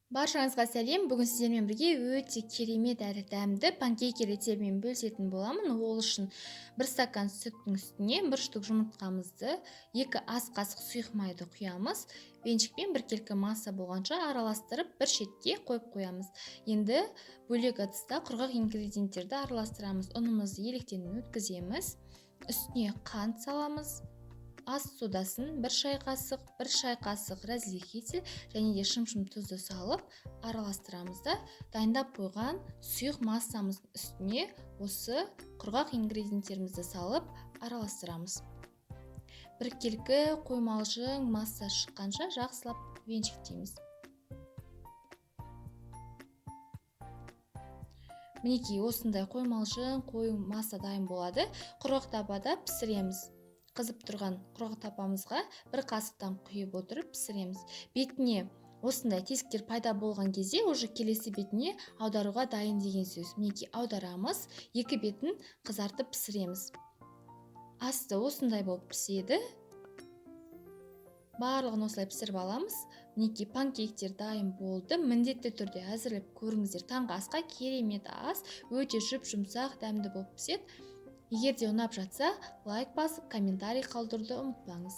Баршаңызға сәлем. Бүгін сіздермен бірге өте керемет әрі дәмді панкейк рецептімен бөлісетін боламын. Ол үшін 1 стакан сүттің үстіне 1 штук жұмыртқамызды, 2 ас қасық сұйық майды құямыз. Венчикпен біркелкі масса болғанша араластырып, бір шетке қойып қоямыз. Енді бөлек ыдыста құрғақ ингредиенттерді араластырамыз. Ұнымызды електен өткіземіз. Үстіне қант саламыз. Ас содасын 1 шай қасық разрыхитель және де шым-шым тұзды салып араластырамыз да дайындап қойған сұйық массамыздың үстіне осы құрғақ ингредиенттерімізді салып араластырамыз. Біркелкі қоймалжың масса шыққанша жақсылап венчиктейміз. Мінекей осындай қоймалжың қою масса дайын болады. Құрғақ табада пісіреміз. Қызып тұрған құрғақ тапамызға 1 қасықтан құйып отырып пісіреміз. Бетіне осындай тесіктер пайда болған кезде уже келесі бетіне аударуға дайын деген сөз. Мінекей аударамыз, 2 бетін қызартып пісіреміз. Асты осындай болып піседі. Барлығын осылай пісіріп аламыз. Мінекей панкейктер дайын болды. Міндетті түрде әзірлеп көріңіздер. Таңғы асқа керемет ас, өте жұп-жұмсақ, дәмді болып піседі. Егер де ұнап жатса, лайк басып, комментарий қалдыруды ұмытпаңыз.